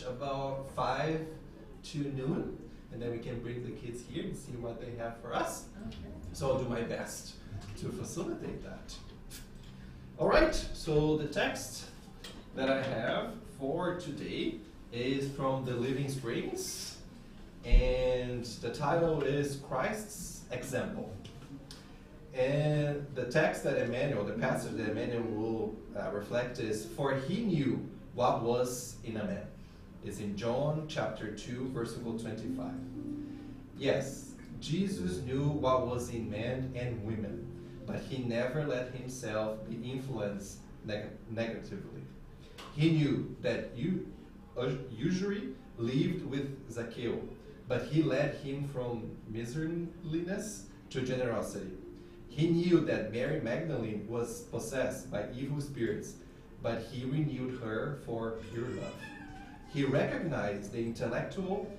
about 5 to noon, and then we can bring the kids here and see what they have for us. Okay. So I'll do my best to facilitate that. All right, so the text that I have for today is from the Living Springs, and the title is Christ's Example. And the text that Emmanuel, the passage that Emmanuel will reflect is, for he knew what was in a man. It's in John chapter 2, verse 25. Yes, Jesus knew what was in men and women, but he never let himself be influenced negatively. He knew that you usually lived with Zacchaeus, but he led him from miserliness to generosity. He knew that Mary Magdalene was possessed by evil spirits, but he renewed her for pure love. He recognized the intellectual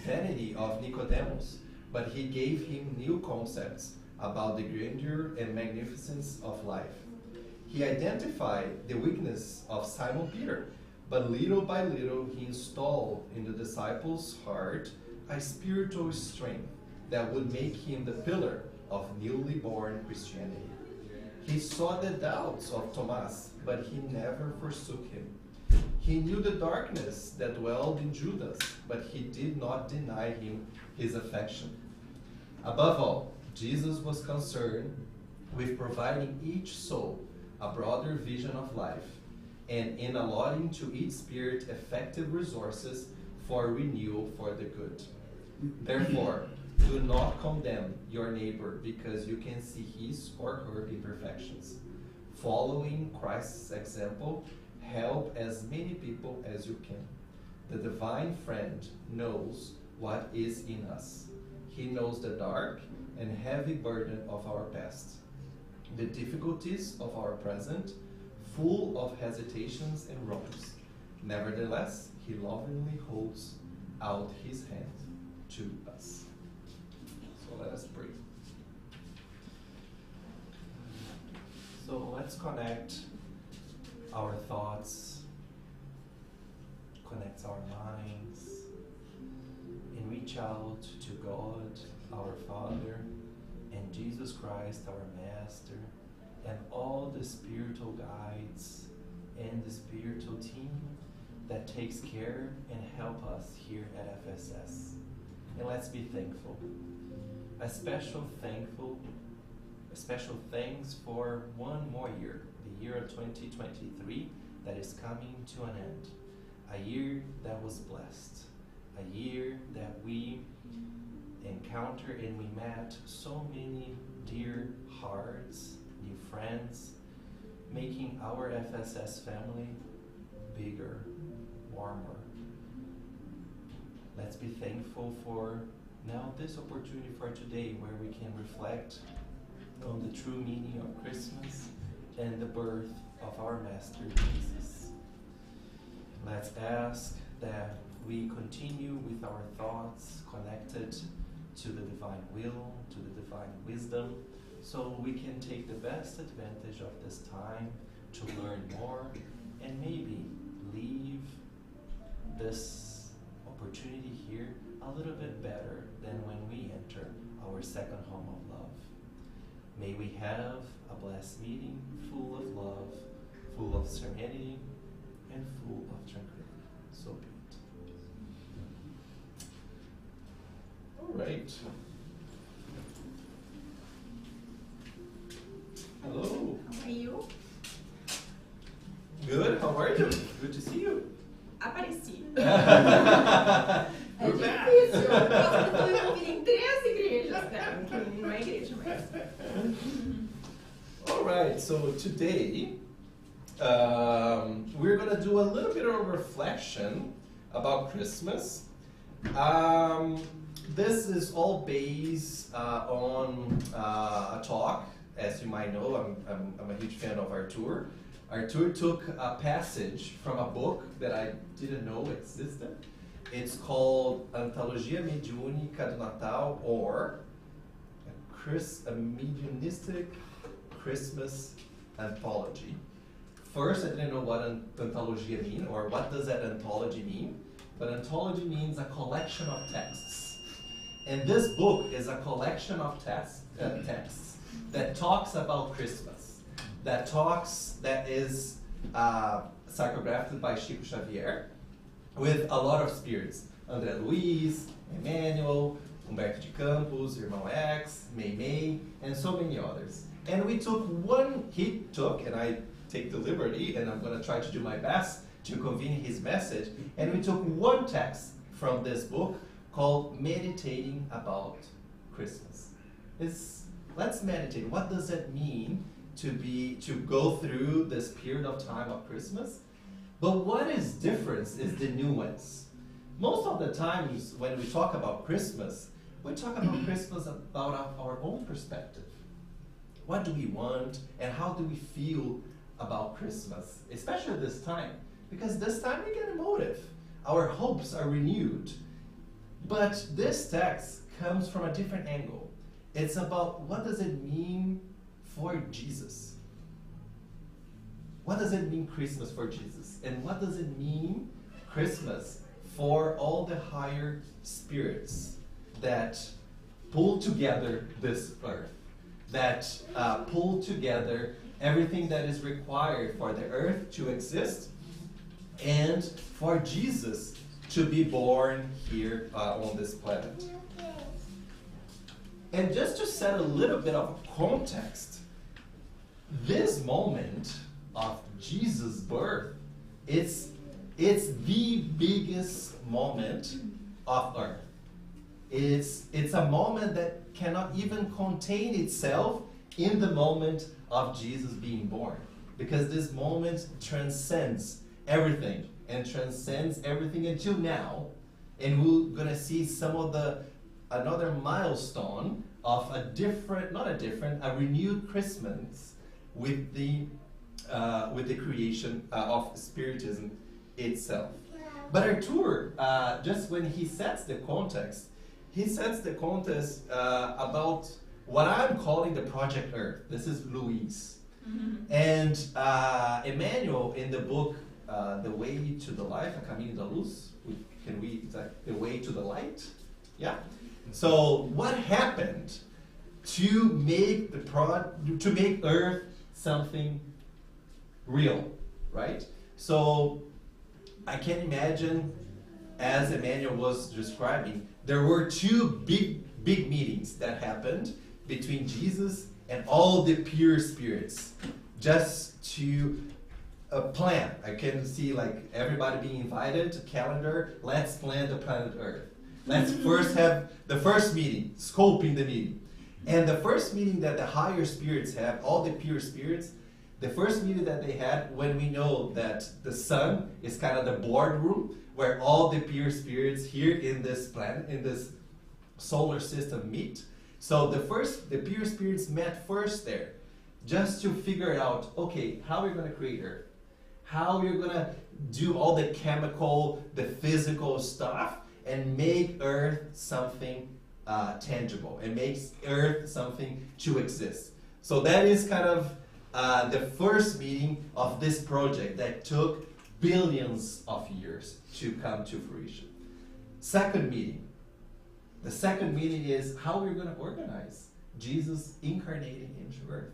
vanity of Nicodemus, but he gave him new concepts about the grandeur and magnificence of life. He identified the weakness of Simon Peter, but little by little he installed in the disciples' heart a spiritual strength that would make him the pillar of newly born Christianity. He saw the doubts of Thomas, but he never forsook him. He knew the darkness that dwelled in Judas, but he did not deny him his affection. Above all, Jesus was concerned with providing each soul a broader vision of life, and in allotting to each spirit effective resources for renewal for the good. Therefore, do not condemn your neighbor because you can see his or her imperfections. Following Christ's example, help as many people as you can. The divine friend knows what is in us. He knows the dark and heavy burden of our past, the difficulties of our present, full of hesitations and wrongs. Nevertheless, he lovingly holds out his hand to us. So let us pray. So let's connect our thoughts, connect our minds, and reach out to God, our Father, and Jesus Christ, our Master, and all the spiritual guides and the spiritual team that takes care and help us here at FSS. And let's be thankful. A special thanks for one more year, the year of 2023 that is coming to an end. A year that was blessed. A year that we encountered and we met so many dear hearts, new friends, making our FSS family bigger, warmer. Let's be thankful for now this opportunity for today where we can reflect on the true meaning of Christmas and the birth of our Master Jesus. Let's ask that we continue with our thoughts connected to the divine will, to the divine wisdom, so we can take the best advantage of this time to learn more and maybe leave this opportunity here a little bit better than when we enter our second home of love. May we have a blessed meeting full of love, full of serenity, and full of tranquility. So be it. All right. Hello. How are you? Good. How are you? Good to see you. Apareci. You're back. Difícil. Eu estou envolvida em 3 igrejas, cara. Não é igreja, mas... All right. So today, we're going to do a little bit of a reflection about Christmas. This is all based on a talk. As you might know, I'm a huge fan of Arthur. Arthur took a passage from a book that I didn't know existed. It's called Antologia Mediúnica do Natal, or a Mediunistic Christmas Anthology. First, I didn't know what anthologia mean, or what does that anthology mean. but ontology means a collection of texts. And this book is a collection of texts that talks about Christmas, that is psychographed by Chico Xavier, with a lot of spirits. André Luiz, Emmanuel, Humberto de Campos, Irmão X, May, and so many others. And he took, and I take the liberty, and I'm going to try to do my best to convene his message, and we took one text from this book called Meditating About Christmas. Let's meditate. What does it mean to go through this period of time of Christmas? But what is different is the nuance. Most of the times when we talk about Christmas, we talk about Christmas about our own perspective. What do we want and how do we feel about Christmas, especially this time? Because this time we get emotive. Our hopes are renewed. But this text comes from a different angle. It's about what does it mean for Jesus? What does it mean Christmas for Jesus? And what does it mean Christmas for all the higher spirits that pull together this earth, that pull together everything that is required for the earth to exist and for Jesus to be born here on this planet. And just to set a little bit of context, this moment of Jesus' birth, it's the biggest moment of earth. It's a moment that cannot even contain itself in the moment of Jesus being born, because this moment transcends everything and transcends everything until now. And we're gonna see some of another milestone of a renewed Christmas with the creation of Spiritism itself. But Arthur, just when he sets the context about what I'm calling the Project Earth. This is Luis. Mm-hmm. And Emmanuel in the book, The Way to the Life, A Caminho da Luz, The Way to the Light? Yeah. So what happened to make Earth something real, right? So I can imagine, as Emmanuel was describing, there were two big meetings that happened between Jesus and all the pure spirits, just to plan. I can see like everybody being invited to calendar. Let's plan the planet Earth. Let's first have the first meeting, scoping the meeting. And the first meeting that the higher spirits have, all the pure spirits, the first meeting that they had, when we know that the sun is kind of the boardroom where all the pure spirits here in this planet, in this solar system meet. So the pure spirits met first there, just to figure out, okay, how we're going to create Earth, how we're going to do all the chemical, the physical stuff, and make Earth something tangible, and make Earth something to exist. So that is kind of the first meeting of this project that took billions of years to come to fruition. Second meeting. The second meeting is how we're going to organize Jesus incarnating into Earth.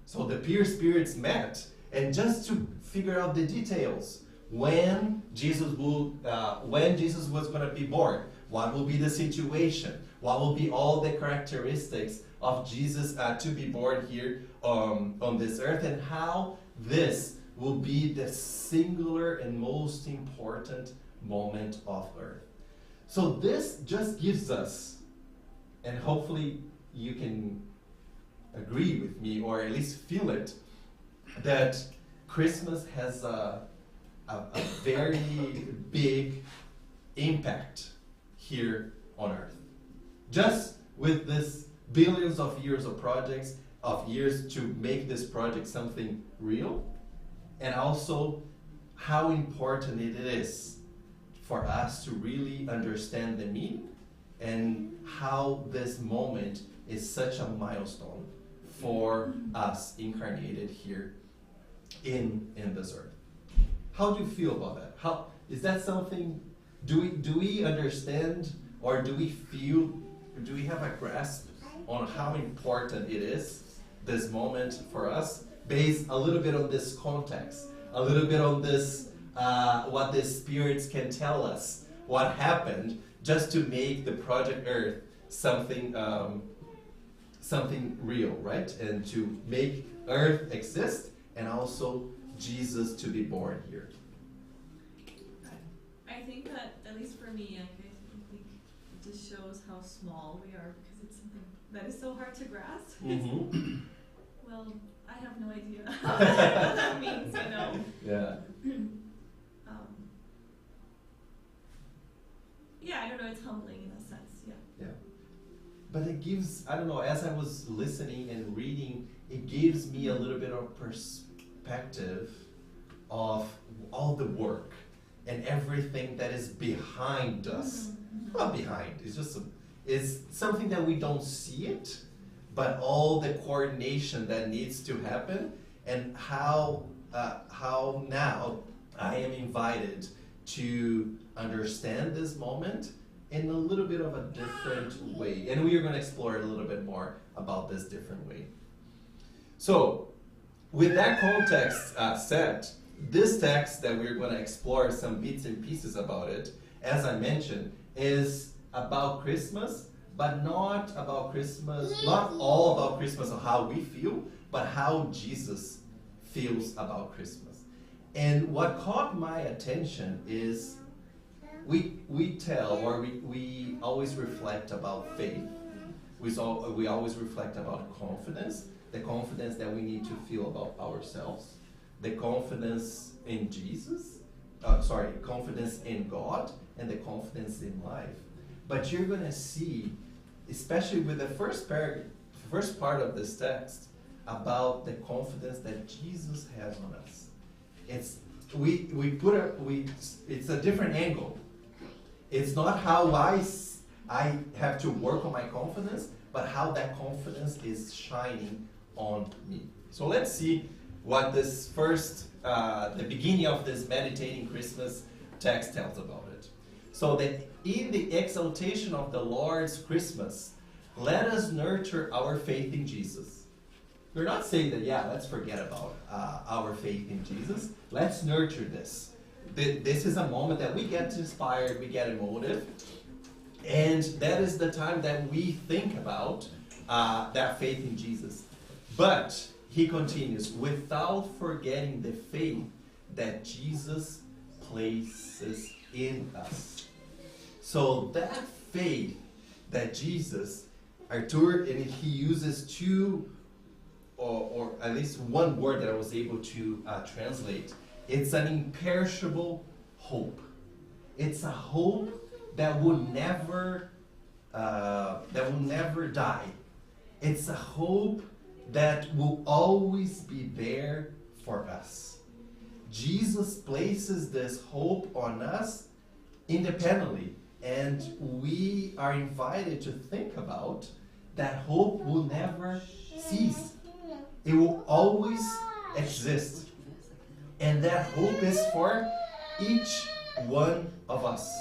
So the pure spirits met, and just to figure out the details, when Jesus was going to be born, what will be the situation, what will be all the characteristics of Jesus to be born here on this earth, and how this will be the singular and most important moment of earth. So this just gives us, and hopefully you can agree with me, or at least feel it, that Christmas has a very big impact here on earth. Just with this billions of years of years to make this project something real, and also how important it is for us to really understand the meaning and how this moment is such a milestone for us incarnated here in this earth. How do you feel about that? Is that something, do we understand, or do we feel, do we have a grasp on how important it is, this moment for us, based a little bit on this context, a little bit on this, what the spirits can tell us, what happened, just to make the Project Earth something something real, right? And to make Earth exist, and also Jesus to be born here. I think that, at least for me, I think it just shows how small we are, because it's something that is so hard to grasp. Mm-hmm. Well, I have no idea what that means, you know. Yeah. Yeah, I don't know, it's humbling in a sense, yeah. Yeah. But it gives, I don't know, as I was listening and reading, it gives me a little bit of perspective of all the work and everything that is behind us. Not behind, it's just it's something that we don't see it, but all the coordination that needs to happen, and how now I am invited to understand this moment in a little bit of a different way. And we are going to explore a little bit more about this different way. So, with that context set, this text that we're going to explore some bits and pieces about it, as I mentioned, is about Christmas, but not about Christmas, not all about Christmas or how we feel, but how Jesus feels about Christmas. And what caught my attention is we tell, or we always reflect about faith. We always reflect about confidence, the confidence that we need to feel about ourselves, the confidence in Jesus, confidence in God, and the confidence in life. But you're going to see, especially with the first part of this text, about the confidence that Jesus has on us. It's it's a different angle. It's not how I have to work on my confidence, but how that confidence is shining on me. So let's see what this first, the beginning of this meditating Christmas text tells about it. So that in the exaltation of the Lord's Christmas, let us nurture our faith in Jesus. We're not saying that, let's forget about our faith in Jesus. Let's nurture this. This is a moment that we get inspired, we get emotive, and that is the time that we think about that faith in Jesus. But he continues, without forgetting the faith that Jesus places in us. So that faith that Jesus, Artur, and he uses two, or at least one word that I was able to translate. It's an imperishable hope. It's a hope that will never die. It's a hope that will always be there for us. Jesus places this hope on us independently, and we are invited to think about that hope will never cease. It will always exist. And that hope is for each one of us.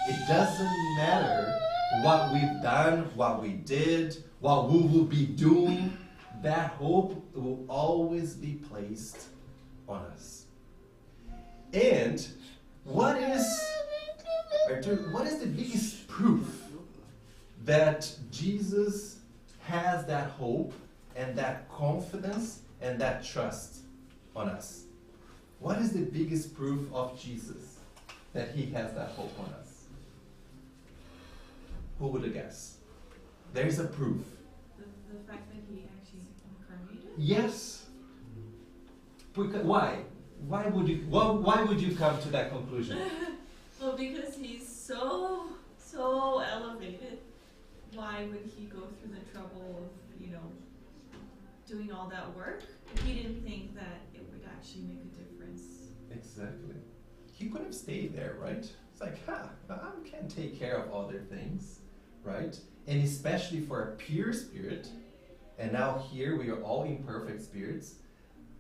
It doesn't matter what we've done, what we did, what we will be doing. That hope will always be placed on us. And what is the biggest proof that Jesus has that hope and that confidence and that trust on us? What is the biggest proof of Jesus that he has that hope on us? Who would have guessed? There is a proof. The fact that he actually incarnated? Yes. Why? Why would you come to that conclusion? Well, because he's so elevated. Why would he go through the trouble of, doing all that work if he didn't think that it would actually make a difference? Exactly. He could have stayed there, right? It's like, I can take care of other things, right? And especially for a pure spirit, and now here we are all imperfect spirits,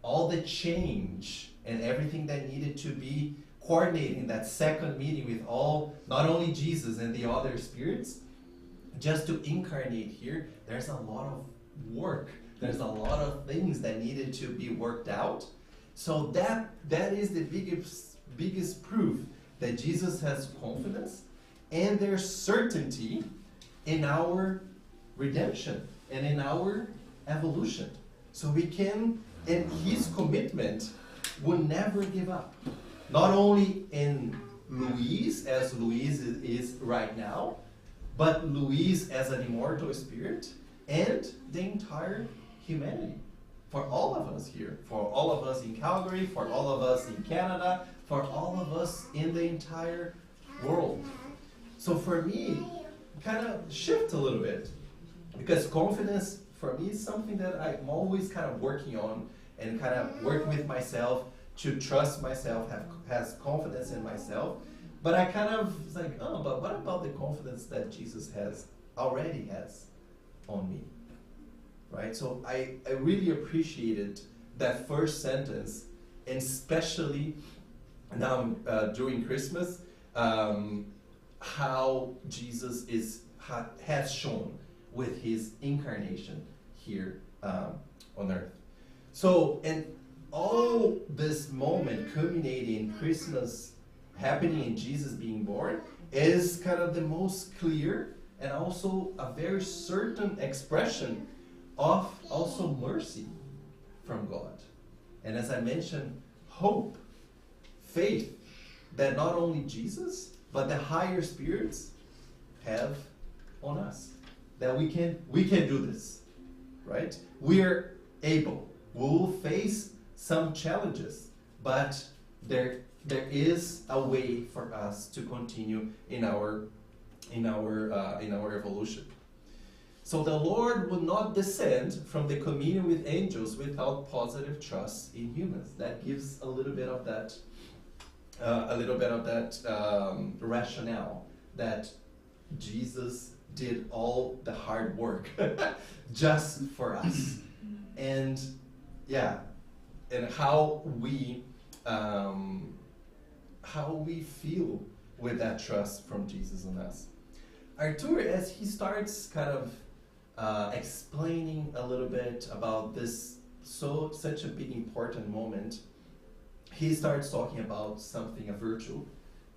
all the change and everything that needed to be coordinating that second meeting with all, not only Jesus and the other spirits, just to incarnate here, there's a lot of work. There's a lot of things that needed to be worked out. So that is the biggest proof that Jesus has confidence and there's certainty in our redemption and in our evolution. So we can, and his commitment will never give up. Not only in Luis, as Luis is right now, but Luis as an immortal spirit and the entire humanity. For all of us here, for all of us in Calgary, for all of us in Canada, for all of us in the entire world. So for me, kind of shift a little bit, because confidence for me is something that I'm always kind of working on and kind of working with myself to trust myself, has confidence in myself. But I kind of was like, oh, but what about the confidence that Jesus already has on me? Right? So I really appreciated that first sentence, and especially now during Christmas, how Jesus has shown with his incarnation here on earth. So, and all this moment culminating in Christmas happening in Jesus being born is kind of the most clear and also a very certain expression of also mercy from God. And as I mentioned, hope, faith that not only Jesus, but the higher spirits have on us. That we can do this, right? We're able. We'll face some challenges, but there is a way for us to continue in our evolution. So the Lord will not descend from the communion with angels without positive trust in humans. That gives a little bit of that rationale that Jesus did all the hard work just for us, and how we feel with that trust from Jesus on us. Arthur, as he starts kind of explaining a little bit about this such a big important moment, he starts talking about something, a virtue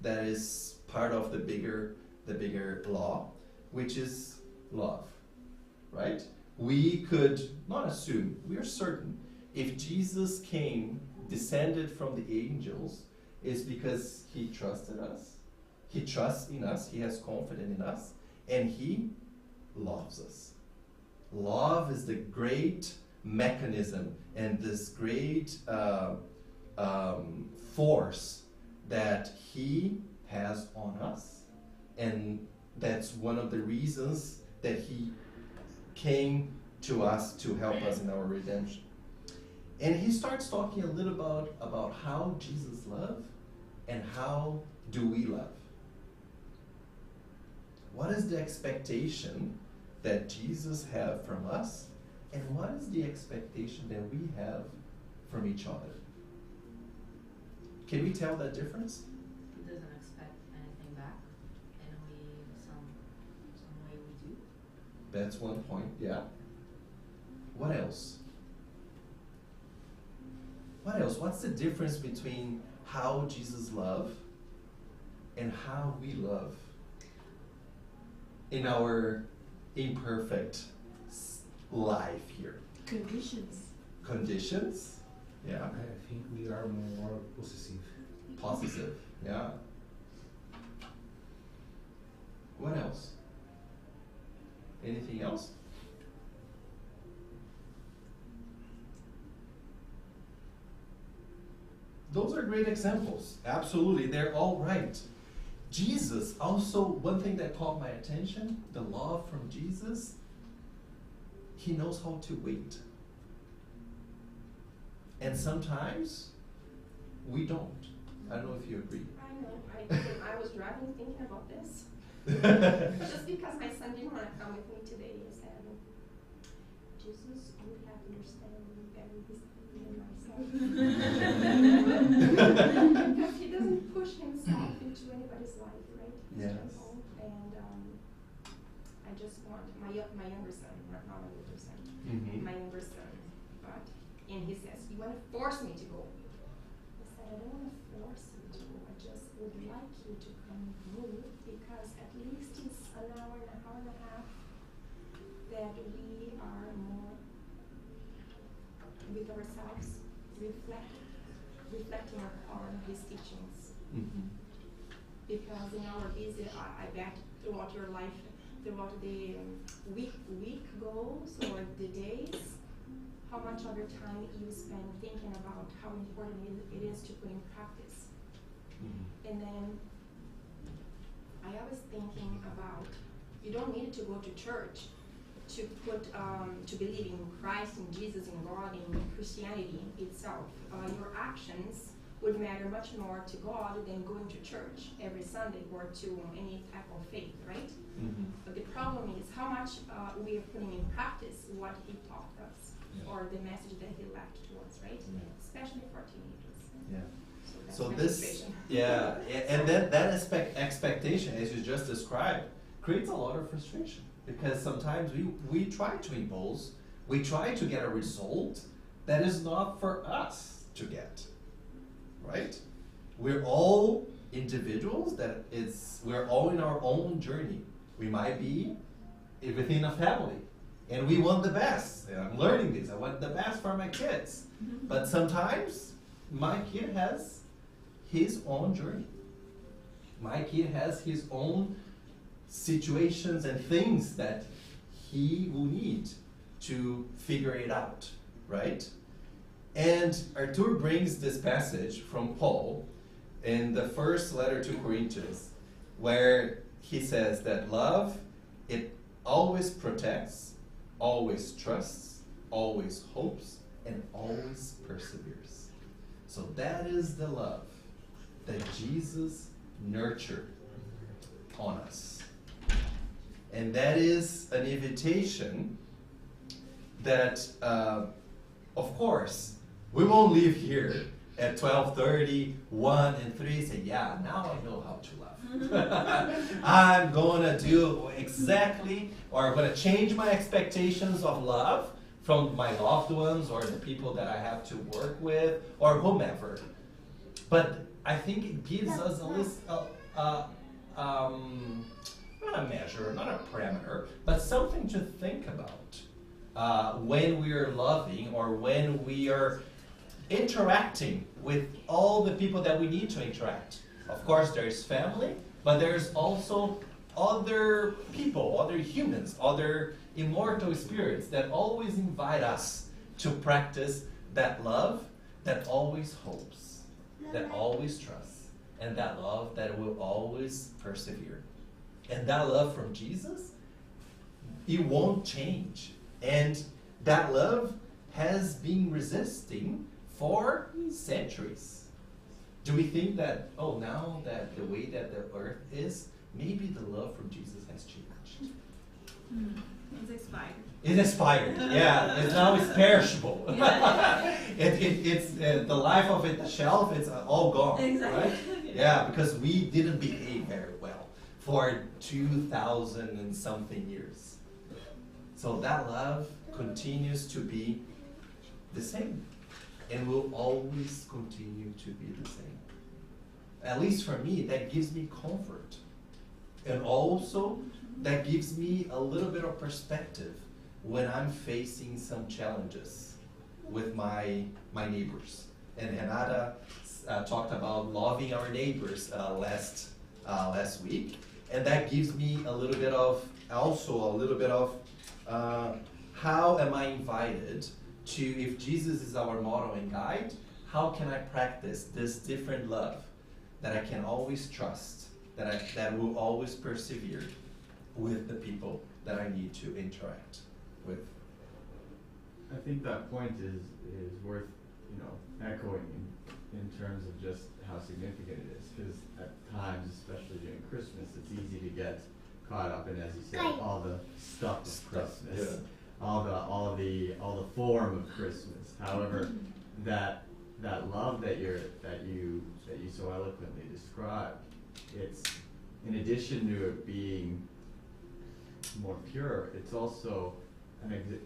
that is part of the bigger law, which is love, right? We could not assume, we are certain, if Jesus descended from the angels, is because he trusted us, he trusts in us, he has confidence in us, and he loves us. Love is the great mechanism and this great force that he has on us, and that's one of the reasons that he came to us to help us in our redemption. And he starts talking a little about how Jesus loved and how do we love. What is the expectation that Jesus has from us, and what is the expectation that we have from each other? Can we tell that difference? He doesn't expect anything back, and some way we do. That's one point, yeah. What else? What else? What's the difference between how Jesus loved and how we love in our imperfect life here? Conditions. Conditions? Yeah. I think we are more possessive. Possessive, yeah. What else? Anything else? Those are great examples. Absolutely, they're all right. Jesus, also, one thing that caught my attention, the love from Jesus, he knows how to wait. And sometimes we don't. I don't know if you agree. I know. I was driving thinking about this. Just because my son didn't want to come with me today, he said, Jesus, you have understanding very Because he doesn't push himself into anybody's life, right? Yes. And I just want my younger son, not my older son, my younger son. And he says, "You want to force me to go?" I said, "I don't want to force you to go. I just would like you to come with me, because at least it's an hour and a half that we are more with ourselves, reflecting on his teachings." Because in our busy, I bet throughout your life, throughout the week goals or the days, how much of your time you spend thinking about how important it is to put in practice. And then I was thinking about, you don't need to go to church to put to believe in Christ, in Jesus, in God, in Christianity itself. Your actions would matter much more to God than going to church every Sunday or to any type of faith, right? But the problem is how much we are putting in practice what he taught us, or the message that he left to us, right? Especially for teenagers. So that's my frustration. And then that expectation, as you just described, creates a lot of frustration, because sometimes we try to impose, we try to get a result that is not for us to get, right? We're all individuals, we're all in our own journey. We might be within a family, and we want the best. And I'm learning this. I want the best for my kids. But sometimes my kid has his own journey. My kid has his own situations and things that he will need to figure it out, right? And Arthur brings this passage from Paul in the first letter to Corinthians, where he says that love, it always protects, always trusts, always hopes, and always perseveres. So that is the love that Jesus nurtured on us. And that is an invitation that, of course, we won't leave here at 12:30, 1 and 3 and say, yeah, now I know how to love. I'm going to do exactly, or I'm going to change my expectations of love from my loved ones or the people that I have to work with or whomever. But I think it gives us a list, not a measure, not a parameter, but something to think about when we are loving or when we are interacting with all the people that we need to interact. Of course, there's family, but there's also other people, other humans, other immortal spirits that always invite us to practice that love that always hopes, that always trusts, and that love that will always persevere. And that love from Jesus, it won't change. And that love has been resisting for centuries. Do we think that, oh, now that the way that the earth is, maybe the love from Jesus has changed? It's expired. It's expired, yeah. It's perishable. It's the life of it, the shelf, it's all gone, exactly. right? Yeah, because we didn't behave very well for 2,000 and something years. So that love continues to be the same and will always continue to be the same. At least for me, that gives me comfort. And also, that gives me a little bit of perspective when I'm facing some challenges with my neighbors. And Renata talked about loving our neighbors last week. And that gives me a little bit of how am I invited to, if Jesus is our model and guide, how can I practice this different love that I can always trust, that will always persevere with the people that I need to interact with? I think that point is worth, echoing in terms of just how significant it is, because at times, especially during Christmas, it's easy to get caught up in, as you said, all the stuff of Christmas, all the form of Christmas. However, that love that you so eloquently described, it's, in addition to it being more pure, it's also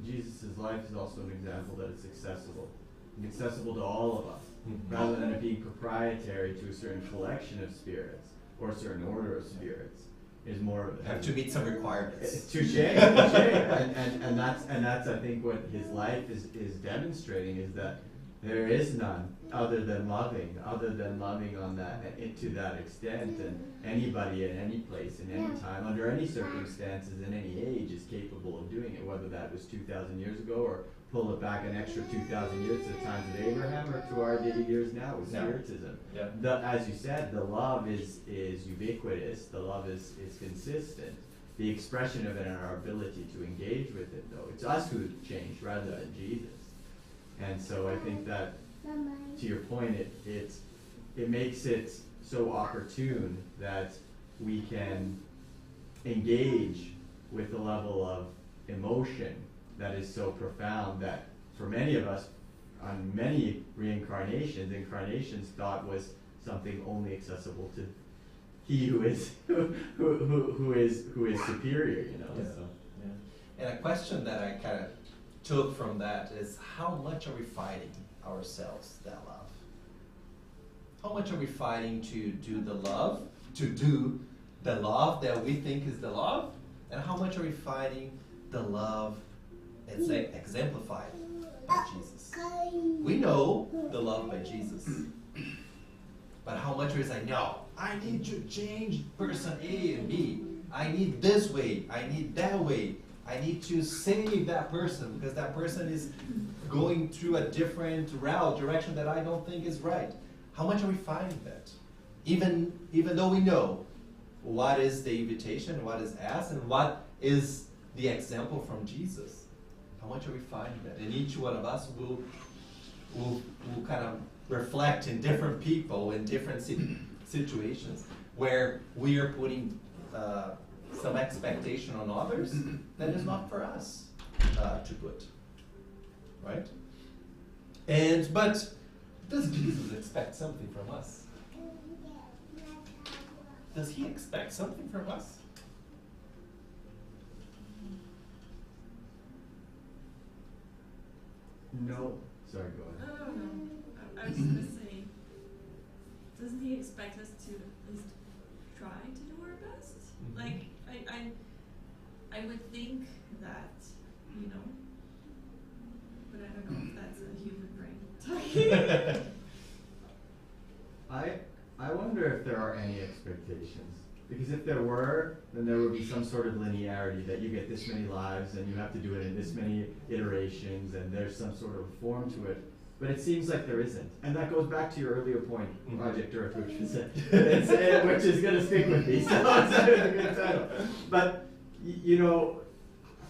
Jesus' life is also an example that it's accessible to all of us, rather than it being proprietary to a certain collection of spirits or a certain order of spirits. Is more have to meet some requirements. Touche. And that's I think what his life is demonstrating, is that there is none other than loving on that to that extent, and anybody at any place, in any time, under any circumstances, in any age, is capable of doing it, whether that was 2,000 years ago, or pull it back an extra 2,000 years to the times of Abraham, or to our years now with Spiritism. Yeah. As you said, the love is ubiquitous, the love is consistent. The expression of it and our ability to engage with it, though, it's us who change rather than Jesus. And so I think that, to your point, it makes it so opportune that we can engage with a level of emotion that is so profound that for many of us, on many incarnations thought was something only accessible to he who is superior, you know. Yeah. So. Yeah. And a question that I kind of took from that is, how much are we fighting ourselves that love? How much are we fighting to do the love that we think is the love? And how much are we fighting the love that's exemplified by Jesus? We know the love by Jesus. But how much is like, no, I need to change person A and B. I need this way. I need that way. I need to save that person because that person is going through a different direction that I don't think is right. How much are we fighting that? Even though we know what is the invitation, what is asked, and what is the example from Jesus. How much are we fighting that? And each one of us will kind of reflect in different people, in different situations, where we are putting some expectation on others that is not for us to put, right? But does Jesus expect something from us? Does he expect something from us? No. Sorry, go ahead. I was going to say, doesn't he expect us to at least try to do our best? Mm-hmm. Like, I would think that, you know, but I don't know if that's a human brain talking. I wonder if there are any expectations. Because if there were, then there would be some sort of linearity that you get this many lives and you have to do it in this many iterations and there's some sort of form to it. But it seems like there isn't. And that goes back to your earlier point, Project Earth, which is going to stick with me. So it's a good title. But, you know,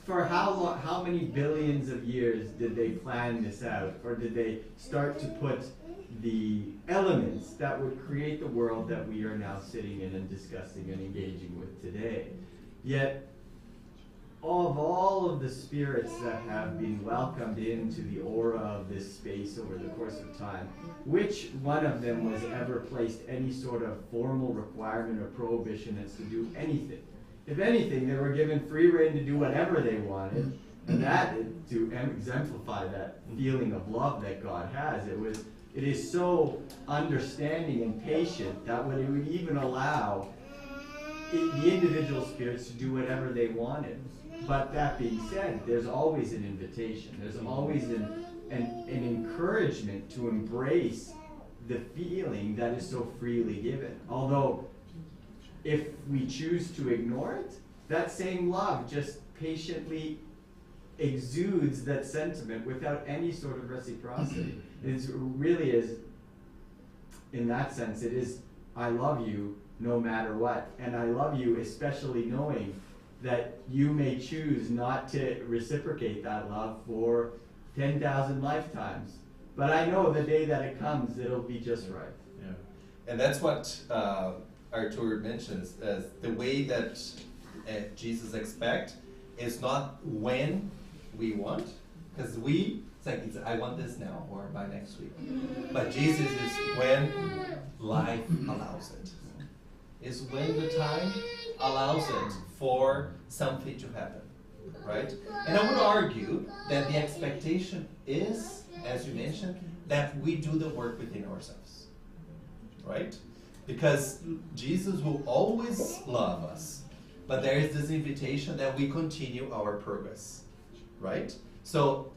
for how many billions of years did they plan this out? Or did they start to put the elements that would create the world that we are now sitting in and discussing and engaging with today? Yet, of all of the spirits that have been welcomed into the aura of this space over the course of time, which one of them was ever placed any sort of formal requirement or prohibition as to do anything? If anything, they were given free rein to do whatever they wanted, and that, to exemplify that feeling of love that God has, it is so understanding and patient that it would even allow the individual spirits to do whatever they wanted. But that being said, there's always an invitation. There's always an encouragement to embrace the feeling that is so freely given. Although, if we choose to ignore it, that same love just patiently exudes that sentiment without any sort of reciprocity. It really is, in that sense, it is, I love you no matter what. And I love you especially knowing that you may choose not to reciprocate that love for 10,000 lifetimes. But I know the day that it comes, it'll be just right. Yeah. And that's what Artur mentions, as the way that Jesus expects is not when we want, Because I want this now or by next week. But Jesus is when life allows it. Is when the time allows it for something to happen, right? And I would argue that the expectation is, as you mentioned, that we do the work within ourselves, right? Because Jesus will always love us, but there is this invitation that we continue our progress, right? So,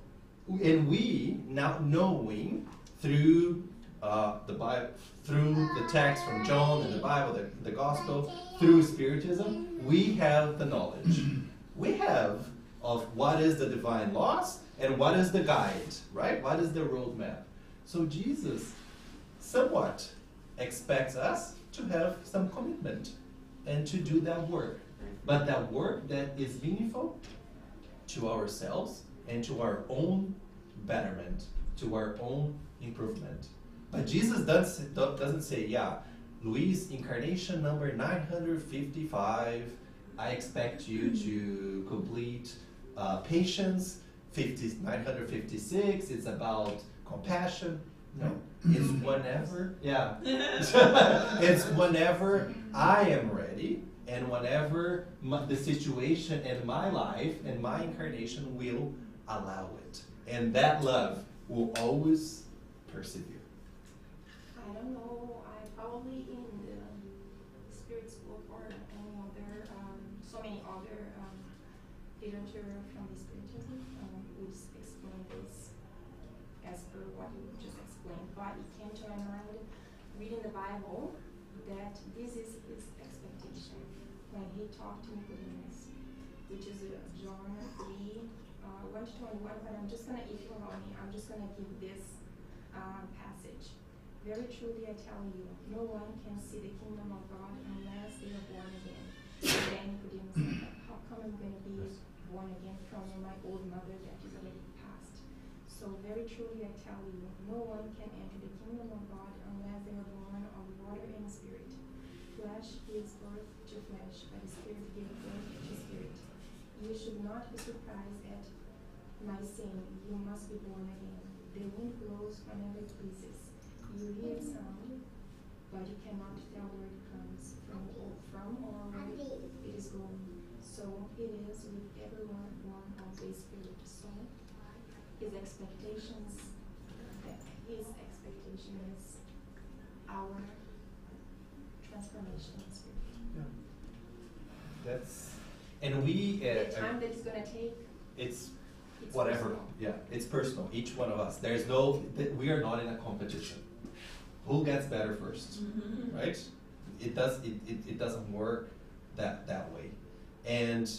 and we, now knowing through the Bible, through the text from John and the Bible, the Gospel, through Spiritism, we have the knowledge. We have of what is the divine laws and what is the guide, right? What is the roadmap? So Jesus somewhat expects us to have some commitment and to do that work. But that work that is meaningful to ourselves and to our own betterment, to our own improvement. But Jesus doesn't say, yeah, Luis, incarnation number 955, I expect you to complete patience. 956, it's about compassion. No, it's whenever, yeah. It's whenever I am ready and whenever the situation in my life and my incarnation will allow it. And that love will always persevere. I don't know, I probably in the Spirit's book or any other, so many other literature from the Spiritism would explain this as per what you just explained. But it came to my mind reading the Bible that this is his expectation when he talked to Nicodemus, which is John 3, 1 to 21, but I'm just gonna, if you allow me, I'm just gonna give this passage. Very truly I tell you, no one can see the kingdom of God unless they are born again. Then Nicodemus said, how come I'm gonna be born again from my old mother that is already passed? So very truly I tell you, no one can enter the kingdom of God unless they are born of water and spirit. Flesh gives birth to flesh, but the spirit gives birth to spirit. You should not be surprised at my saying, you must be born again. The wind blows whenever it pleases. You hear its sound, but you cannot tell where it comes from or where it is going. So it is with everyone born of the Spirit. So his expectation is our transformation in spirit. Yeah. And we the time that it's gonna take. It's whatever. Personal. Yeah, it's personal. Each one of us. We are not in a competition. Who gets better first, right? It doesn't work that way. And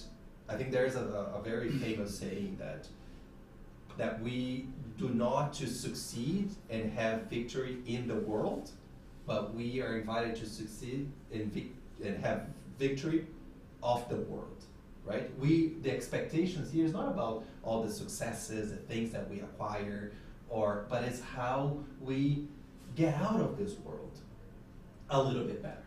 I think there's a very famous saying that we do not to succeed and have victory in the world, but we are invited to succeed and have victory of the world, right? The expectations here is not about all the successes and things that we acquire, but it's how we get out of this world a little bit better.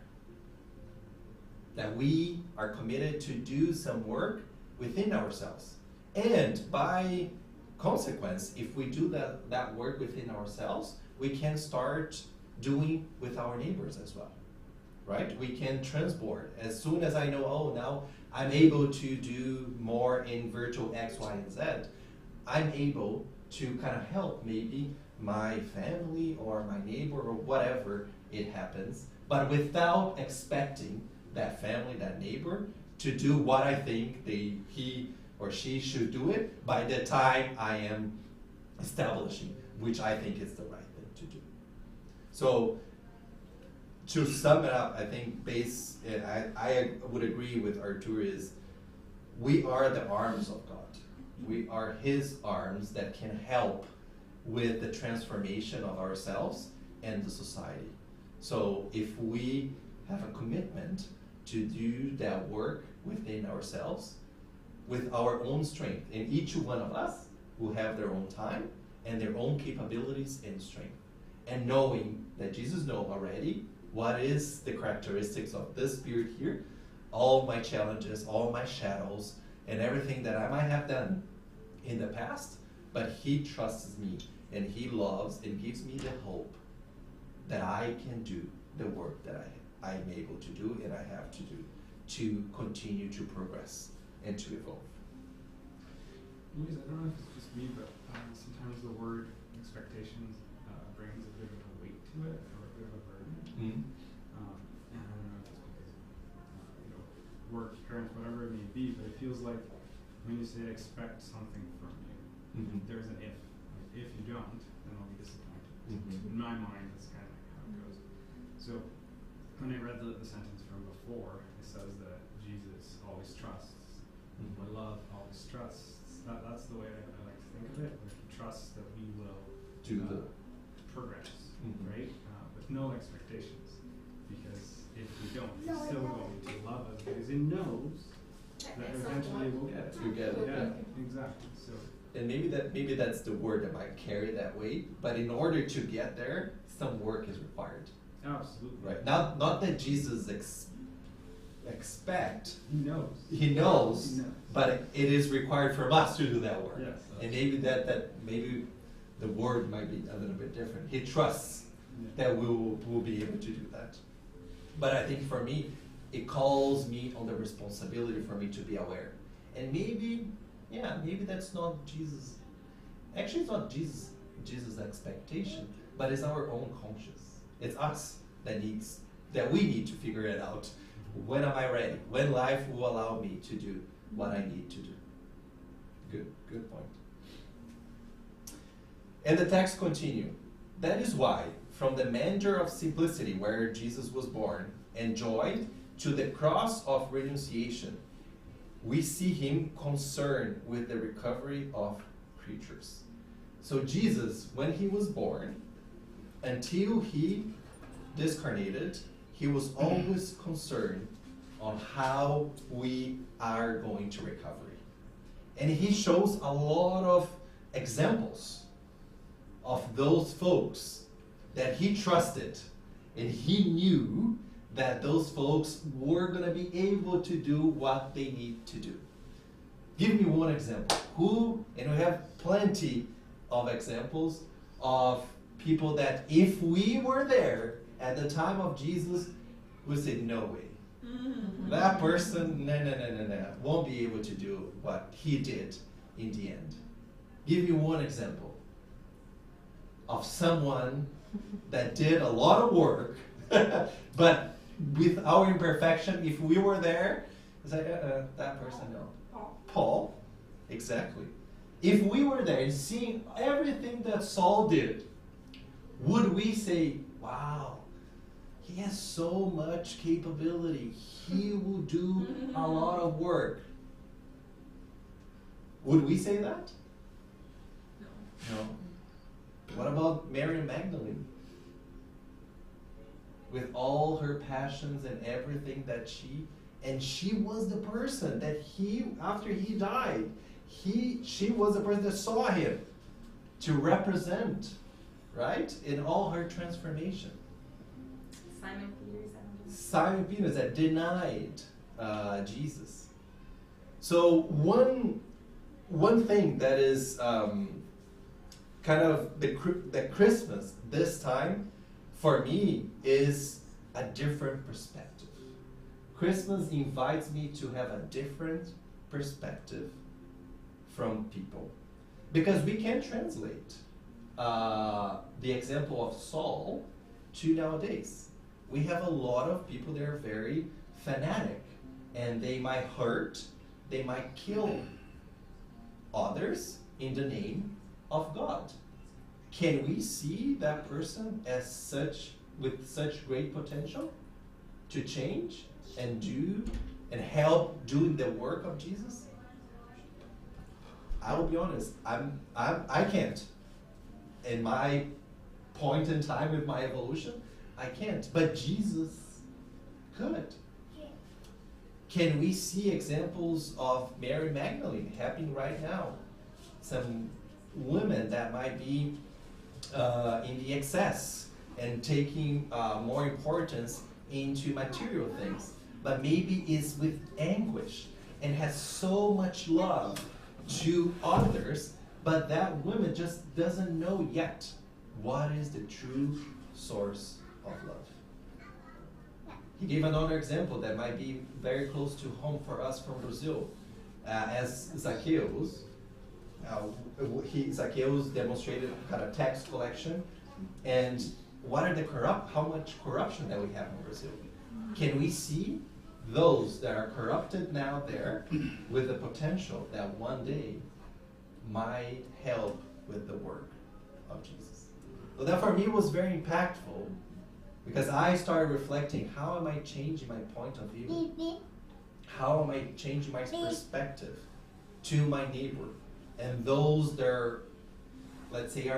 That we are committed to do some work within ourselves. And by consequence, if we do that work within ourselves, we can start doing with our neighbors as well, right? We can transport. As soon as I know, now I'm able to do more in virtual X, Y, and Z, I'm able to kind of help maybe my family or my neighbor or whatever it happens, but without expecting that family, that neighbor, to do what I think he or she should do it by the time I am establishing, which I think is the right thing to do. So to sum it up, I think I would agree with Artur is we are the arms of God. We are his arms that can help with the transformation of ourselves and the society. So if we have a commitment to do that work within ourselves with our own strength, and each one of us will have their own time and their own capabilities and strength, and knowing that Jesus knows already what is the characteristics of this spirit here, all my challenges, all my shadows, and everything that I might have done in the past, but he trusts me and he loves and gives me the hope that I can do the work that I'm able to do and I have to do to continue to progress and to evolve. Luis, I don't know if it's just me, but sometimes the word expectations brings a bit of a weight to it, or a bit of a burden. Mm-hmm. And I don't know if it's because work, parents, whatever it may be, but it feels like when you say expect something from you, Mm-hmm. there's an if. Like, if you don't, then I'll be disappointed. Mm-hmm. In my mind, that's kind of like how it goes. So when I read the sentence from before, it says that Jesus always trusts. Mm-hmm. My love always trusts. That's the way I like to think of it. Like, he trusts that we will Do the progress, Mhm. right? With no expectations. Because if we don't, he's No, still going to love us because he knows that eventually we'll get it. You get it, Yeah, yeah. exactly. So And maybe that's the word that might carry that weight, but in order to get there, some work is required. absolutely. Right? Not that Jesus expect, He knows. he knows, He knows. but it is required from us to do that work. Yes. And maybe maybe the word might be a little bit different. He trusts Yeah. that we'll be able to do that. But I think for me, it calls me on the responsibility for me to be aware. And maybe that's not Jesus. Actually, it's not Jesus' expectation, but it's our own conscience. It's us that we need to figure it out. When am I ready? When life will allow me to do what I need to do. Good point. And the text continue. That is why, from the manger of simplicity where Jesus was born and joined to the cross of renunciation, we see him concerned with the recovery of creatures. So Jesus, when he was born, until he discarnated, he was always concerned on how we are going to recovery. And he shows a lot of examples of those folks that he trusted, and he knew that those folks were going to be able to do what they need to do. Give me one example. And we have plenty of examples of people that if we were there at the time of Jesus, we say, no way. Mm-hmm. That person, no, won't be able to do what he did in the end. Give me one example of someone that did a lot of work, but with our imperfection, if we were there, it's like, that person, no. Paul, exactly. If we were there and seeing everything that Saul did, would we say, wow, he has so much capability, he will do a lot of work? Would we say that? No. What about Mary Magdalene? With all her passions and everything that she was the person that after he died, she was the person that saw him to represent, right? In all her transformation. Simon Peter that denied Jesus. So one thing that is kind of the Christmas this time for me is a different perspective. Christmas invites me to have a different perspective from people, because we can translate the example of Saul to nowadays. We have a lot of people that are very fanatic, and they might hurt, they might kill others in the name of God. Can we see that person as with such great potential to change and help doing the work of Jesus? I will be honest, I can't. In my point in time with my evolution, I can't. But Jesus could. Can we see examples of Mary Magdalene happening right now? Some women that might be in the excess and taking more importance into material things, but maybe is with anguish and has so much love to others But that woman just doesn't know yet what is the true source of love. He gave another example that might be very close to home for us from Brazil. As Zacchaeus, Zacchaeus demonstrated kind of tax collection, and what are how much corruption that we have in Brazil? Can we see those that are corrupted now there with the potential that one day might help with the work of Jesus? So that for me was very impactful, because I started reflecting, how am I changing my point of view? How am I changing my perspective to my neighbor? And those that are, let's say,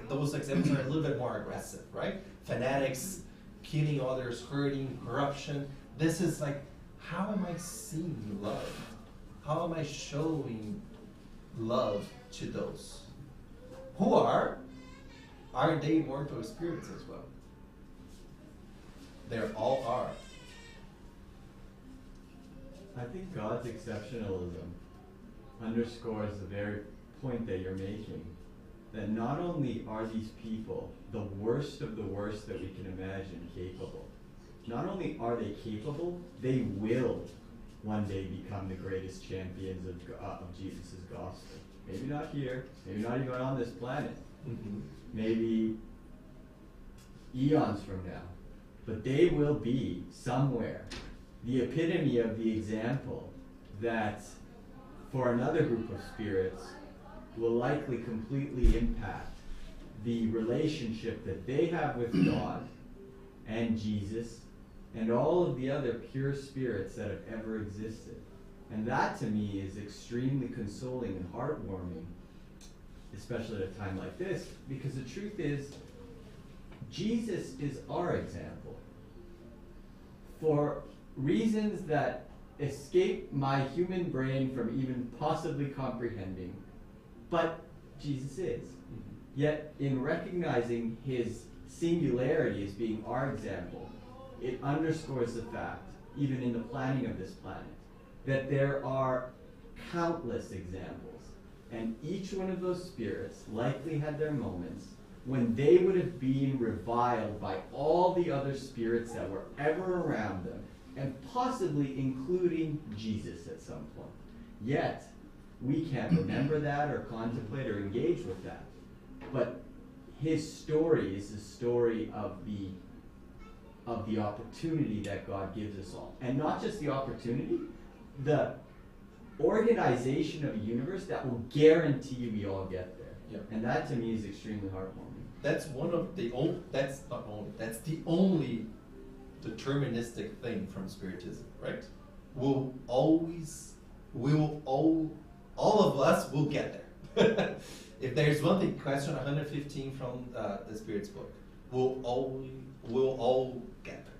those examples are a little bit more aggressive, right? Fanatics, killing others, hurting, corruption. This is like, how am I seeing love? How am I showing love to those? Who are they mortal spirits as well? They all are. I think God's exceptionalism underscores the very point that you're making, that not only are these people the worst of the worst that we can imagine capable, not only are they capable, they will one day become the greatest champions of Jesus' gospel. Maybe not here, maybe not even on this planet, maybe eons from now, but they will be somewhere the epitome of the example that for another group of spirits will likely completely impact the relationship that they have with God and Jesus and all of the other pure spirits that have ever existed. And that to me is extremely consoling and heartwarming, especially at a time like this, because the truth is, Jesus is our example. For reasons that escape my human brain from even possibly comprehending, but Jesus is. Yet in recognizing his singularity as being our example, it underscores the fact, even in the planning of this planet, that there are countless examples, and each one of those spirits likely had their moments when they would have been reviled by all the other spirits that were ever around them, and possibly including Jesus at some point. Yet, we can't remember that or contemplate or engage with that. But his story is the story of the opportunity that God gives us all. And not just the opportunity, the organization of a universe that will guarantee we all get there. Yep. And that to me is extremely heartwarming. That's that's the only deterministic thing from Spiritism, right? All of us will get there. If there's one thing, question 115 from the Spirit's book, we'll all get there.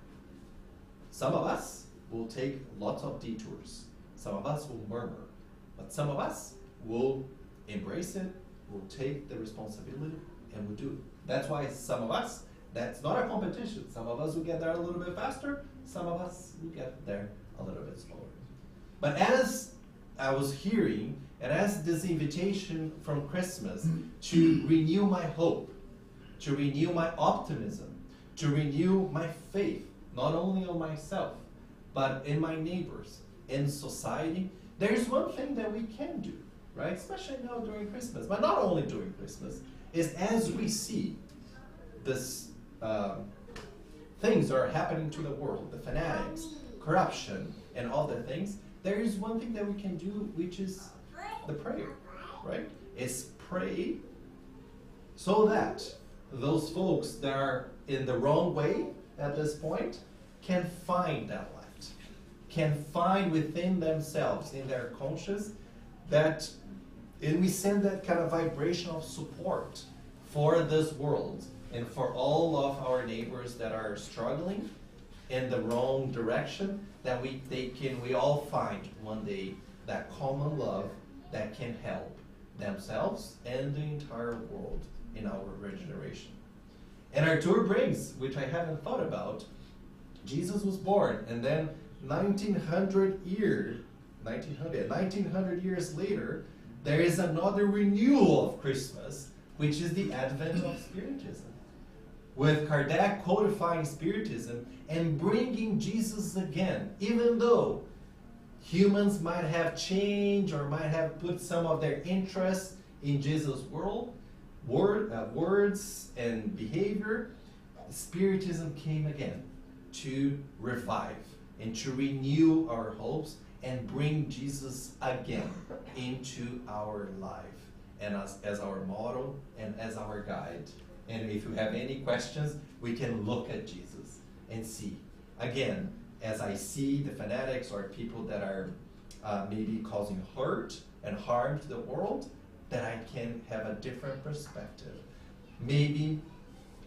Some of us will take lots of detours. Some of us will murmur. But some of us will embrace it, will take the responsibility, and will do it. That's why some of us, that's not a competition. Some of us will get there a little bit faster. Some of us will get there a little bit slower. But as I was hearing, and as this invitation from Christmas to renew my hope, to renew my optimism, to renew my faith, not only on myself, but in my neighbors, in society, there's one thing that we can do, right? Especially now during Christmas, but not only during Christmas, is as we see this things that are happening to the world, the fanatics, corruption, and all the things, there is one thing that we can do, which is the prayer, right? Is pray so that those folks that are in the wrong way at this point can find that light, can find within themselves, in their conscience, that, and we send that kind of vibration of support for this world and for all of our neighbors that are struggling in the wrong direction, that we all find one day that common love that can help themselves and the entire world in our regeneration. And our tour brings, which I haven't thought about, Jesus was born, and then 1900 years later, there is another renewal of Christmas, which is the advent of Spiritism. With Kardec codifying Spiritism and bringing Jesus again, even though humans might have changed or might have put some of their interest in Jesus' words and behavior, Spiritism came again to revive and to renew our hopes and bring Jesus again into our life and as our model and as our guide. And if you have any questions, we can look at Jesus and see. Again, as I see the fanatics or people that are maybe causing hurt and harm to the world, that I can have a different perspective. Maybe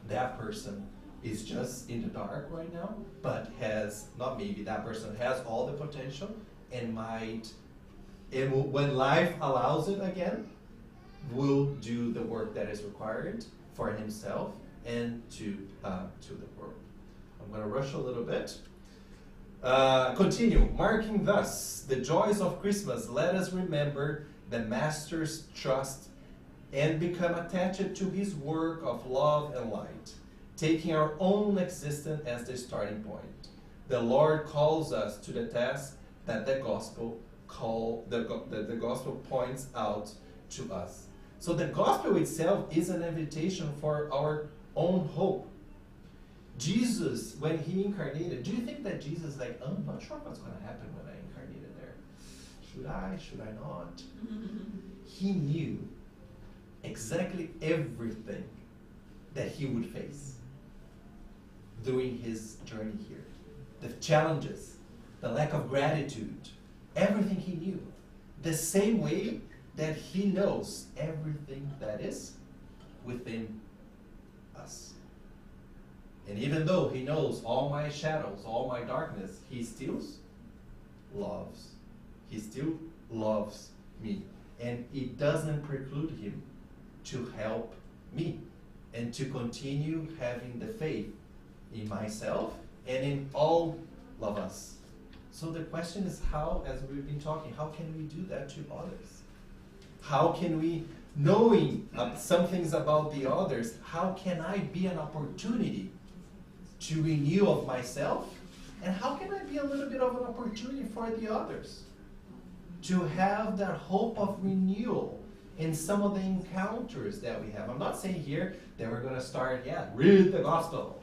that person is just in the dark right now, but that person has all the potential and when life allows it again, will do the work that is required for himself and to the world. I'm going to rush a little bit. Continue. Marking thus the joys of Christmas, let us remember the Master's trust and become attached to his work of love and light, taking our own existence as the starting point. The Lord calls us to the task that the gospel points out to us. So the gospel itself is an invitation for our own hope. Jesus, when he incarnated, do you think that Jesus is like, oh, I'm not sure what's going to happen when I incarnated there? Should I not? He knew exactly everything that he would face during his journey here. The challenges, the lack of gratitude, everything he knew. The same way that he knows everything that is within us. And even though he knows all my shadows, all my darkness, he still loves. He still loves me. And it doesn't preclude him to help me and to continue having the faith in myself and in all of us. So the question is how, as we've been talking, how can we do that to others? How can we, knowing some things about the others, how can I be an opportunity to renew of myself? And how can I be a little bit of an opportunity for the others? To have that hope of renewal in some of the encounters that we have. I'm not saying here that we're going to start, read the gospel.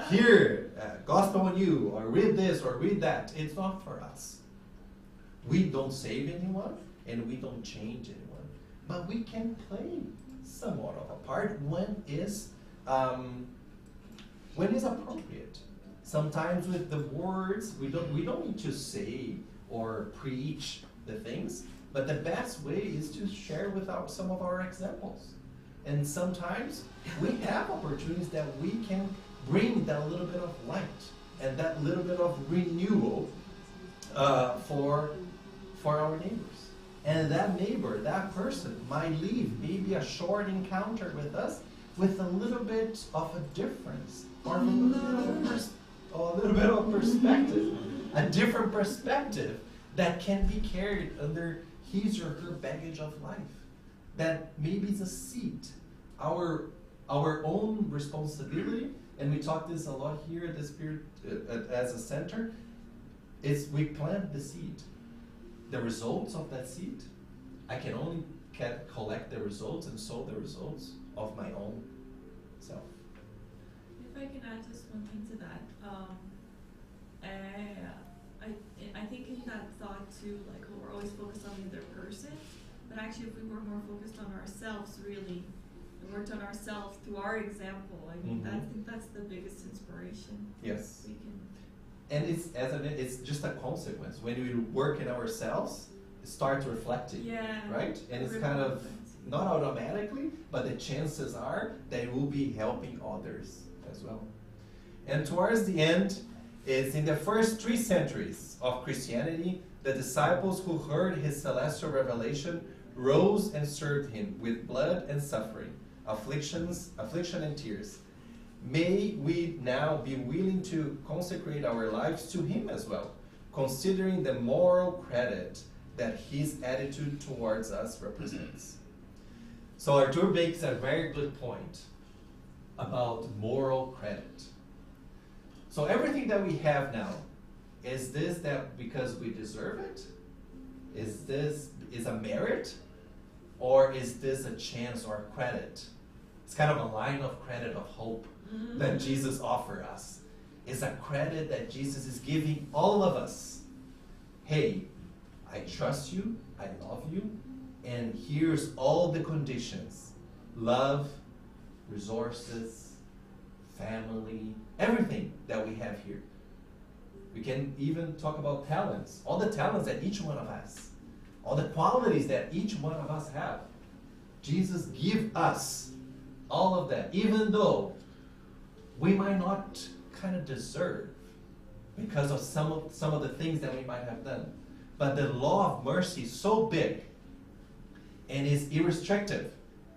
Here, gospel on you, or read this or read that. It's not for us. We don't save anyone and we don't change anyone. But we can play somewhat of a part when is appropriate. Sometimes with the words, we don't need to say or preach the things, but the best way is to share with some of our examples. And sometimes we have opportunities that we can bring that little bit of light and that little bit of renewal for our neighbors. And that neighbor, that person might leave maybe a short encounter with us with a little bit of a difference or a little bit of perspective, a different perspective that can be carried under his or her baggage of life. That maybe is a seed, our own responsibility, and we talk this a lot here at the Spirit as a center, is we plant the seed. The results of that seed, I can only collect the results and sow the results of my own self. If I can add just one thing to that, I think in that thought too, like we're always focused on the other person, but actually if we were more focused on ourselves really, and worked on ourselves through our example, I think that's the biggest inspiration. Yes. We can. And it's just a consequence. When we work in ourselves, it starts reflecting. Yeah. Right? And it's kind of not automatically, but the chances are that we'll be helping others as well. And towards the end, is in the first 3 centuries of Christianity, the disciples who heard his celestial revelation rose and served him with blood and suffering, affliction and tears. May we now be willing to consecrate our lives to him as well, considering the moral credit that his attitude towards us represents. So Arthur makes a very good point about moral credit. So everything that we have now, is this that because we deserve it? Is this a merit? Or is this a chance or a credit? It's kind of a line of credit of hope that Jesus offers us. It's a credit that Jesus is giving all of us. Hey, I trust you, I love you, and here's all the conditions. Love, resources, family, everything that we have here. We can even talk about talents, all the talents that each one of us, all the qualities that each one of us have. Jesus give us all of that, even though we might not kind of deserve because of some of the things that we might have done. But the law of mercy is so big and is irrestrictive.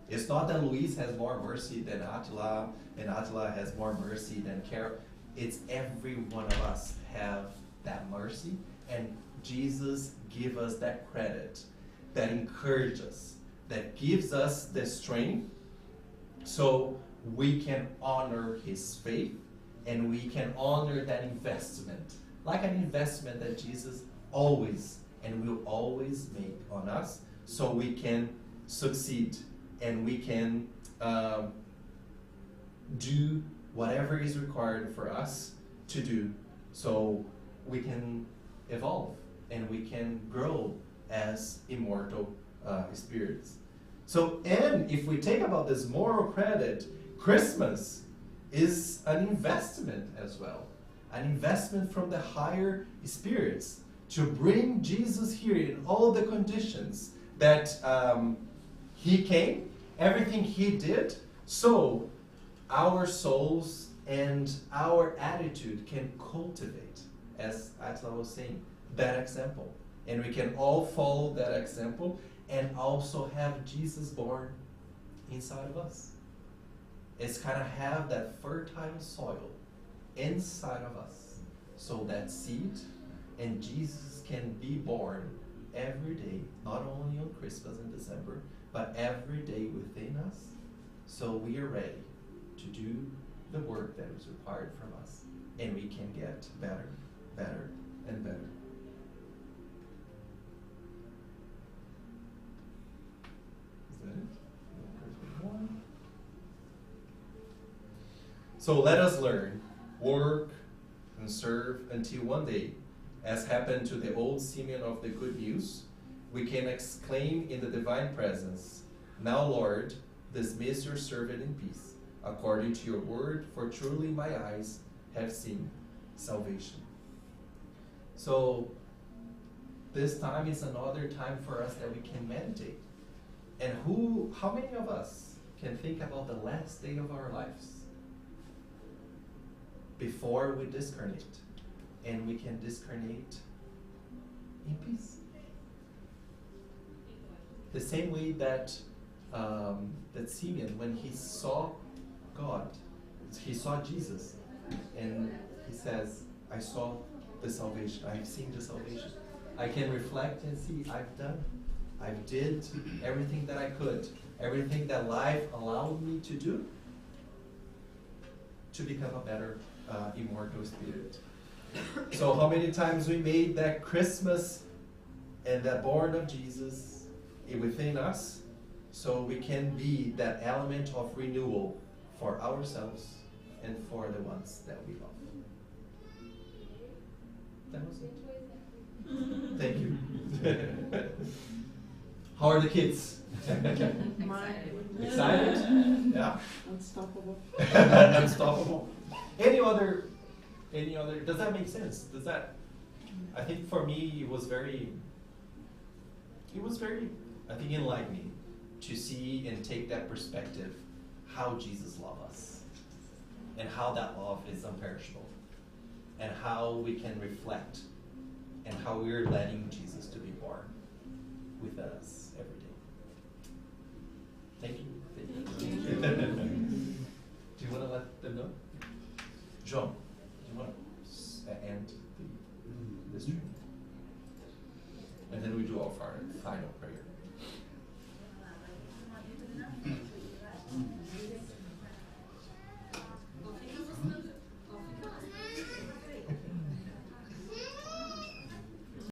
It's not that Luis has more mercy than Attila, and Attila has more mercy than Carol. It's every one of us have that mercy, and Jesus gives us that credit, that encourages us, that gives us the strength so we can honor his faith, and we can honor that investment, like an investment that Jesus always and will always make on us, so we can succeed and we can do whatever is required for us to do, so we can evolve and we can grow as immortal spirits. So, and if we think about this moral credit, Christmas is an investment as well. An investment from the higher spirits to bring Jesus here in all the conditions that he came, everything he did, so our souls and our attitude can cultivate, as Attila was saying, that example. And we can all follow that example and also have Jesus born inside of us. It's kind of have that fertile soil inside of us, so that seed and Jesus can be born every day, not only on Christmas in December, but every day within us, so we are ready to do the work that is required from us, and we can get better, better, and better. Is that it? So let us learn, work, and serve until one day, as happened to the old Simeon of the Good News, we can exclaim in the divine presence, "Now, Lord, dismiss your servant in peace, according to your word, for truly my eyes have seen salvation." So this time is another time for us that we can meditate. And how many of us can think about the last day of our lives before we discarnate, and we can discarnate in peace? The same way that that Simeon, when he saw God, he saw Jesus, and he says, "I saw the salvation. I've seen the salvation. I can reflect and see I did everything that I could, everything that life allowed me to do to become a better immortal spirit." So how many times we made that Christmas and that born of Jesus within us, so we can be that element of renewal for ourselves and for the ones that we love. That was it. Thank you. How are the kids? Excited? Yeah. Unstoppable. Unstoppable. Any other, does that make sense? I think for me it was very, I think, enlightening to see and take that perspective, how Jesus loved us, and how that love is imperishable, and how we can reflect, and how we're letting Jesus to be born with us every day. Thank you. Do you want to let them know? John, do you want to end the stream? and then we do our final prayer.